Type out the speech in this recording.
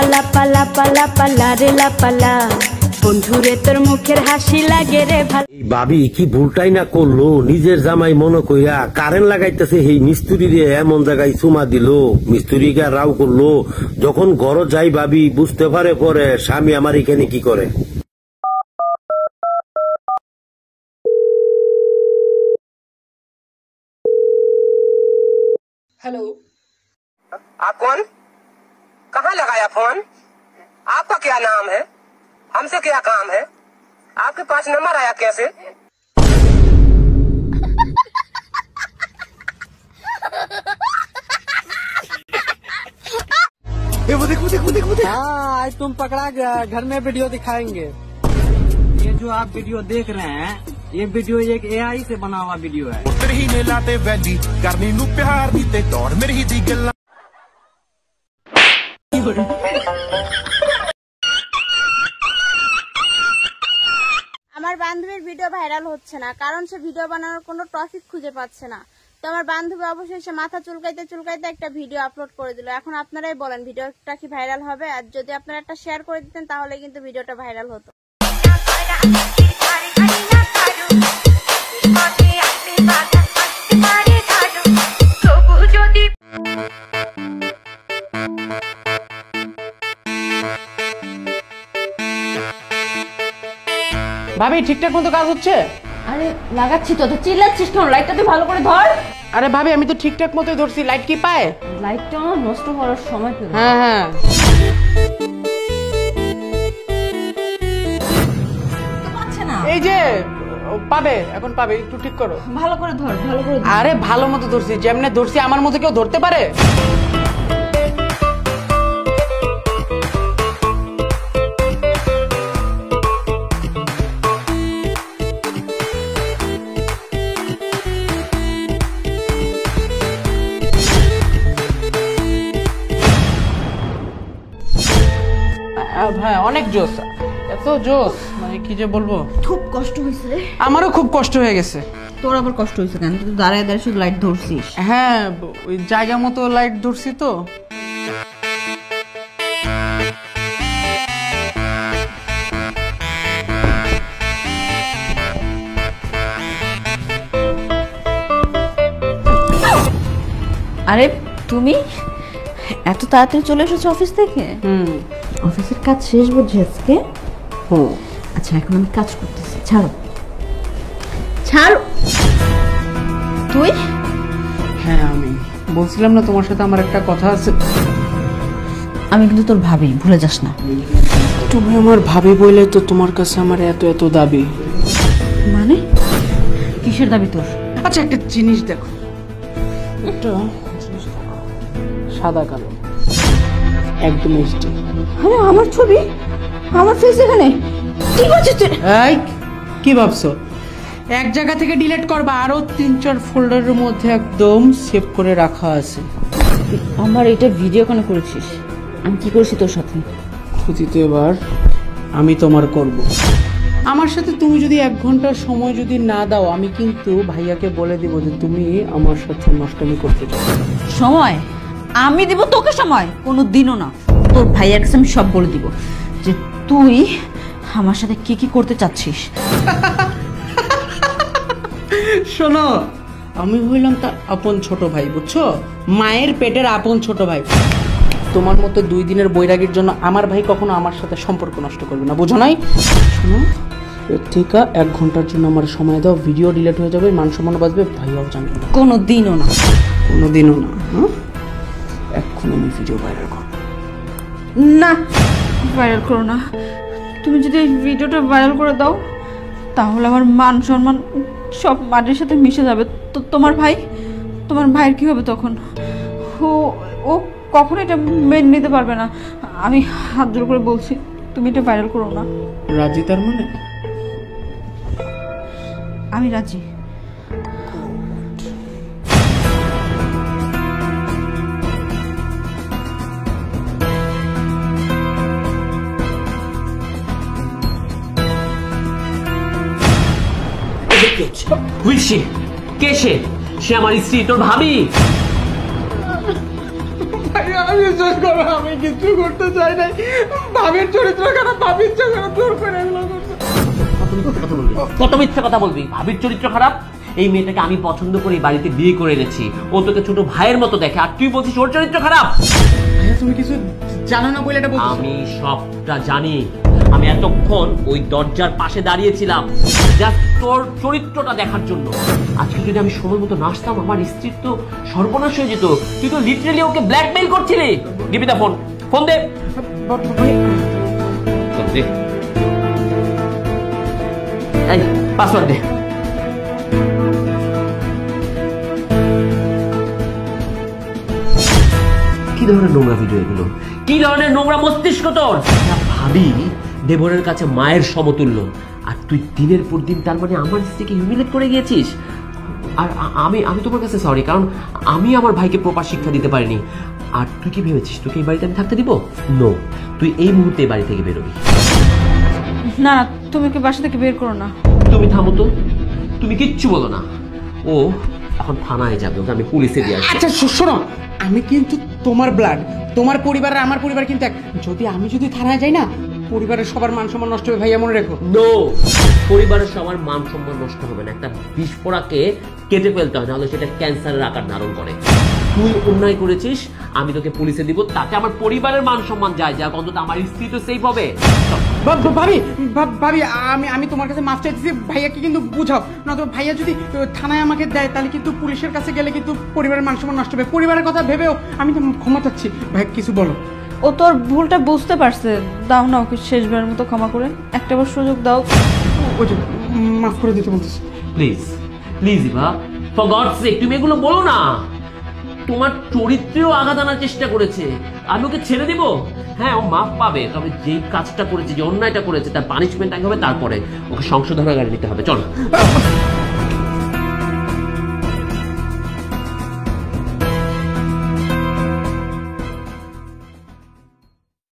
লাপা লাপা লাপা লারে লাপালা বন্ধুরে তোর মুখের হাসি লাগে রে ভালো। ভাবি কি ভুলটাই না করলো, নিজের জামাই মনে কইরা কারেন্ট লাগাইতেছে, এই মিস্ত্রি রে এমন জায়গায় চুমা দিল, মিস্ত্রি গা রাও করলো। যখন ঘর যাই ভাবি বুঝতে পারে পরে স্বামী আমার এখানে কি করে। हेलो, आप कौन? कहाँ लगाया फोन? आपका क्या नाम है? हमसे क्या काम है? आपके पास नंबर आया कैसे? वो देखो देखो देखो देखो। हाँ, आज तुम पकड़ा गया, घर में वीडियो दिखाएंगे। ये जो आप वीडियो देख रहे हैं, ये वीडियो एक AI से बना हुआ वीडियो है। ही ने लाते वैली करनी नू प्यार दी ते दौड़ मेरी ही दी गल्ला। আমার বান্ধবীর ভিডিও ভাইরাল হচ্ছে না, কারণ সে ভিডিও বানানোর কোনো টপিক খুঁজে পাচ্ছে না। তো আমার বান্ধবী অবশেষে মাথা চুলকাইতে চুলকাইতে একটা ভিডিও আপলোড করে দিল। এখন আপনারাই বলেন ভিডিওটা কি ভাইরাল হবে? আর যদি আপনারা একটা শেয়ার করে দিতেন তাহলে কিন্তু ভিডিওটা ভাইরাল হতো। ভাবি ঠিকঠাক মতো কাজ হচ্ছে? আরে লাগাচ্ছি তো, চিল্লাচ্ছিস কেন? লাইটটা তুই ভালো করে ধর। আরে ভাবি আমি তো ঠিকঠাক মতোই ধরছি, লাইট কি পায়? লাইটটা নষ্ট হওয়ার সময় পেল। হ্যাঁ হ্যাঁ এই যে পাবে, এখন পাবে, একটু ঠিক করো। ভালো করে ধর, ভালো করে ধর। আরে ভালো মতো ধরছি, যেমনে ধরছি আমার মতো কেউ ধরতে পারে? হ্যাঁ অনেক জোস, এত জোস মানে কি যে বলবো। খুব কষ্ট হয়েছে, আমারও খুব কষ্ট হয়ে গেছে। তোর আবার কষ্ট হয়েছে কেন? তুই দাঁড়ায় দাঁড়ায় শুধু লাইট ধরছিস। হ্যাঁ ওই জায়গা মতো লাইট ধরছি তো। আরে তুমি এত তাড়াতাড়ি চলে এসেছো অফিস থেকে? অফিসের কাজ শেষ বুঝি আজকে? আচ্ছা এখন আমি কাজ করতেছি, ছাড়ো ছাড়ো। তুই? হ্যাঁ আমি বলছিলাম না তোমার সাথে আমার একটা কথা আছে। আমি কিন্তু তোর ভাবি, ভুলে যাস না। তুমি আমার ভাবি বলে তো তোমার কাছে আমার এত এত দাবি। মানে কিসের দাবি তোর? আচ্ছা একটা জিনিস দেখো, একটা সাদা কালো একদম মিষ্টি। আরে আমার ছবি, আমার ফেস এখানে, কি করছিস তুই? এই কি ভাবছো? এক জায়গা থেকে ডিলিট করবা, আরো 3-4 ফোল্ডারের মধ্যে একদম সেভ করে রাখা আছে। আমার এটা ভিডিও কেন করেছিস? আমি কি করেছি তোর সাথে? ক্ষতিতে এবার আমি তোমার করব। আমার সাথে তুমি যদি 1 ঘন্টা সময় যদি না দাও, আমি কিন্তু ভাইয়াকে বলে দিব যে তুমি আমার সাথে নষ্টামি করতে চাও। সময় আমি দিব তোকে? সময় কোনো দিনও না। তোর ভাইয়ার কাছে আমি সব বলে দিব যে তুই আমার সাথে কি কি করতে চাচ্ছিস। শোনো, আমি হইলাম তার আপন ছোট ভাই, বুঝছো? মায়ের পেটের আপন ছোট ভাই। তোমার মতো 2 দিনের বৈরাগীর জন্য আমার ভাই কখনো আমার সাথে সম্পর্ক নষ্ট করবে না, বুঝো নাই? শোনো, এর থেকে 1 ঘন্টার জন্য আমার সময় দাও, ভিডিও ডিলিট হয়ে যাবে, মান সম্মান বাঁচবে, ভাইয়াও জানবে না। কোনোদিনও না, কোনোদিনও না। হ্যাঁ, এখন আমি ভিডিও ভাইরাল করব না। ভাইরাল করো না। তুমি যদি এই ভিডিওটা ভাইরাল করে দাও তাহলে আমার মান সম্মান সব মাটির সাথে মিশে যাবে। তো তোমার ভাইয়ের কি হবে তখন? ও কখনো এটা মেনে নিতে পারবে না। আমি হাত জোর করে বলছি তুমি এটা ভাইরাল করো না। রাজি? তার মানে আমি রাজি। সে আমার স্ত্রী, তোর ভাবি। আমি কিছু করতে চাই নাই, ভাবির চরিত্র খারাপ, ভাবির ইচ্ছা খারাপ, জোর করে এগুলো করছে। কত মিথ্যা কথা বলবি? ভাবির চরিত্র খারাপ? এই মেয়েটাকে আমি পছন্দ করে বাড়িতে বিয়ে করে এনেছি, ও তোকে ছোট ভাইয়ের মতো দেখে, আর তুই বলছিস ওর চরিত্র খারাপ? তুমি কিছু জানো না বলে এটা বলছো? আমি সবটা জানি। আমি এতক্ষণ ওই দরজার পাশে দাঁড়িয়েছিলাম জাস্ট তোর চরিত্রটা দেখার জন্য। আজকে যদি আমি সময় মতো নাচতাম আমার স্ত্রীর তো সর্বনাশ হয়ে যেত। তুই তো লিটারালি ওকে ব্ল্যাকমেইল করছিলি। দীপিতা ফোন দে। এই পাসওয়ার্ড দে। কি ধরনের নোংরা ভিডিও এগুলো? কি ধরনের নোংরা মস্তিষ্ক তোর? ভাবি দেবরের কাছে মায়ের সমতুল্য, আর তুই দিনের পর দিন তার মানে আমার স্ত্রীকে হিউমিলেট করে গিয়েছিস। আর আমি তোমার কাছে সরি, কারণ আমি আমার ভাইকে প্রপার শিক্ষা দিতে পারিনি। আর তুই কি ভেবেছিস তোকে এই বাড়িতে আমি থাকতে দিব? নো, তুই এই মুহূর্তে এই বাড়ি থেকে বেরোবি। না, তুমি কি বাসা থেকে বের করো না। তুমি থামো তো, তুমি কিচ্ছু বলো না। ও এখন থানায় যাবে, ওকে আমি পুলিশে দিয়ে আসবো। আচ্ছা শোনো, আমি কিন্তু তোমার ব্লাড, তোমার পরিবার আর আমার পরিবার কিন্তু এক। আমি যদি থানায় যাই না, পরিবারের সবার মান সম্মান নষ্ট হবে, ভাইয়া মনে রেখো। নো, পরিবারের সবার মান সম্মান নষ্ট হবে না। একটা বিস্ফোরাকে কেটে ফেলতে হয়, নাহলে সেটা ক্যান্সারের আকার ধারণ করে। তুই অন্যায় করেছিস, আমি তোকে পুলিশে দিব, তাতে আমার পরিবারের মান সম্মান যায়, যা অন্তত আমার স্ত্রী তো সেফ হবে। ভাবি আমি তোমার কাছে মাফ চাইতেছি, ভাইয়াকে কিন্তু বুঝাও না তো। ভাইয়া যদি থানায় আমাকে দেয় তাহলে কিন্তু পুলিশের কাছে গেলে কিন্তু পরিবারের মান সম্মান নষ্ট হবে। পরিবারের কথা ভেবেও আমি তো ক্ষমা চাচ্ছি। ভাই কিছু বলো। ও তোর ভুলটা বুঝতে পারছে, দাও না ওকে শেষবারের মতো ক্ষমা করে, একটাবার সুযোগ দাও। ওই যে মাফ করে দিতে বলতেছি। প্লিজ ইভা, ফর গডস সেক তুমি এগুলো বলো না। তোমার চরিত্রেও আঘাত আনার চেষ্টা করেছে, আমি ওকে ছেড়ে দিব? হ্যাঁ, ও মাফ পাবে, তবে যেই কাজটা করেছে, যে অন্যায়টা করেছে তার পানিশমেন্ট আগে হবে, তারপরে ওকে সংশোধনাগারে নিতে হবে। চল।